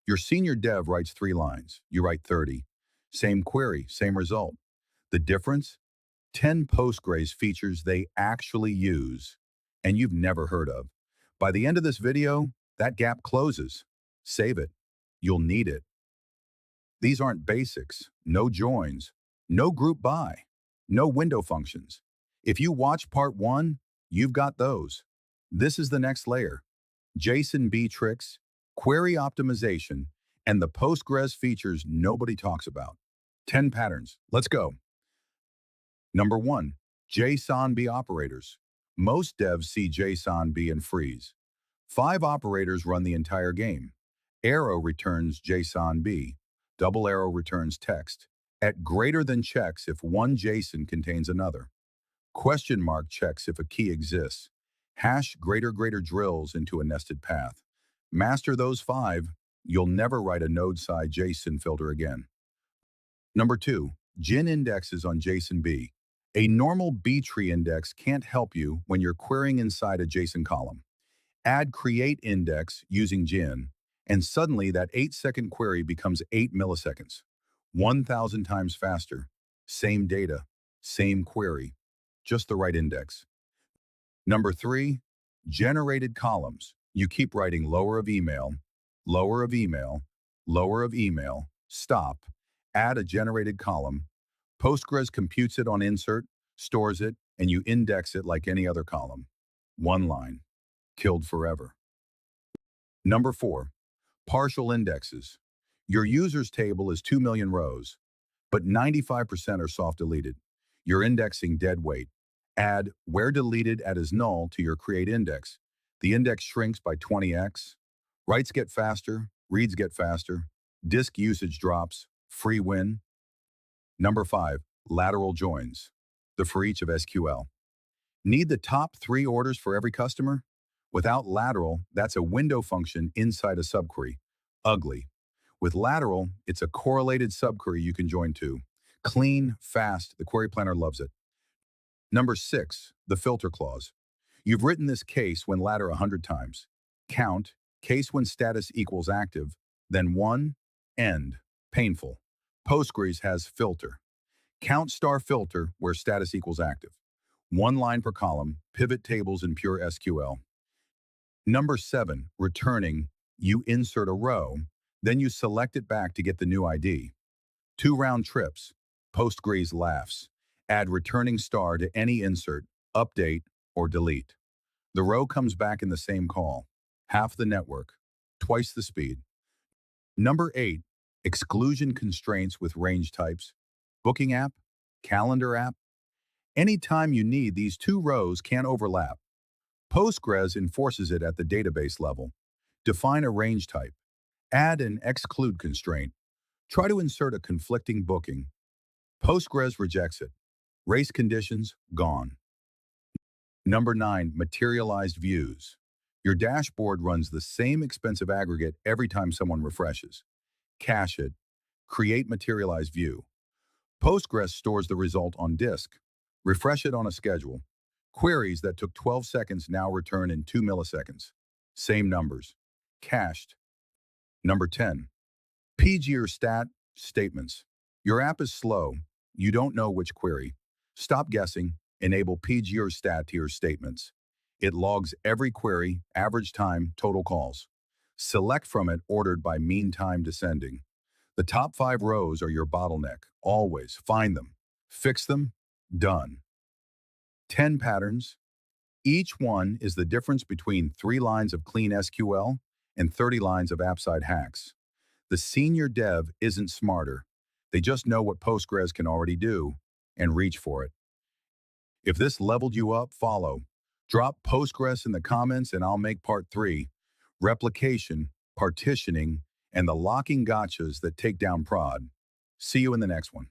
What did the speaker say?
Your senior dev writes 3 lines. You write 30. Same query, same result. The difference? 10 Postgres features they actually use and you've never heard of. By the end of this video, that gap closes. Save it. You'll need it. These aren't basics, no joins, no group by, no window functions. If you watch part 1, you've got those. This is the next layer. JSONB tricks, query optimization, and the Postgres features nobody talks about. 10 patterns. Let's go. Number 1, JSONB operators. Most devs see JSONB and freeze. 5 operators run the entire game. Arrow returns JSONB. Double arrow returns text. At greater than checks if one JSON contains another. Question mark checks if a key exists. Hash greater drills into a nested path. Master those 5, you'll never write a node-side JSON filter again. Number 2, GIN indexes on JSONB. A normal B-tree index can't help you when you're querying inside a JSON column. Add create index using GIN, and suddenly that 8-second query becomes 8 milliseconds. 1,000 times faster. Same data, same query, just the right index. Number 3, generated columns. You keep writing lower of email, lower of email, lower of email, stop, add a generated column. Postgres computes it on insert, stores it, and you index it like any other column. 1 line. Killed forever. Number 4, partial indexes. Your users table is 2 million rows, but 95% are soft deleted. You're indexing dead weight. Add where deleted at is null to your create index. The index shrinks by 20x. Writes get faster, reads get faster, disk usage drops, free win. Number 5, lateral joins. The for each of SQL. Need the top 3 orders for every customer? Without lateral, that's a window function inside a subquery. Ugly. With lateral, it's a correlated subquery you can join to. Clean, fast, the query planner loves it. Number 6, the filter clause. You've written this case when ladder 100 times. Count, case when status equals active, then 1, end. Painful. Postgres has filter. Count star filter where status equals active. 1 line per column, pivot tables in pure SQL. Number 7, returning. You insert a row, then you select it back to get the new ID. 2 round trips. Postgres laughs. Add returning star to any insert, update, or delete. The row comes back in the same call. Half the network, twice the speed. Number 8, exclusion constraints with range types. Booking app, calendar app. Anytime you need, these 2 rows can't overlap. Postgres enforces it at the database level. Define a range type. Add an exclude constraint. Try to insert a conflicting booking. Postgres rejects it. Race conditions, gone. Number 9, materialized views. Your dashboard runs the same expensive aggregate every time someone refreshes. Cache it. Create materialized view. Postgres stores the result on disk. Refresh it on a schedule. Queries that took 12 seconds now return in 2 milliseconds. Same numbers. Cached. Number 10, PG or stat statements. Your app is slow. You don't know which query. Stop guessing. Enable PG or stat to your statements. It logs every query, average time, total calls. Select from it ordered by mean time descending. The top 5 rows are your bottleneck. Always find them. Fix them. Done. 10 patterns. Each one is the difference between 3 lines of clean SQL and 30 lines of app-side hacks. The senior dev isn't smarter. They just know what Postgres can already do and reach for it. If this leveled you up, follow. Drop Postgres in the comments and I'll make part 3, replication, partitioning, and the locking gotchas that take down prod. See you in the next one.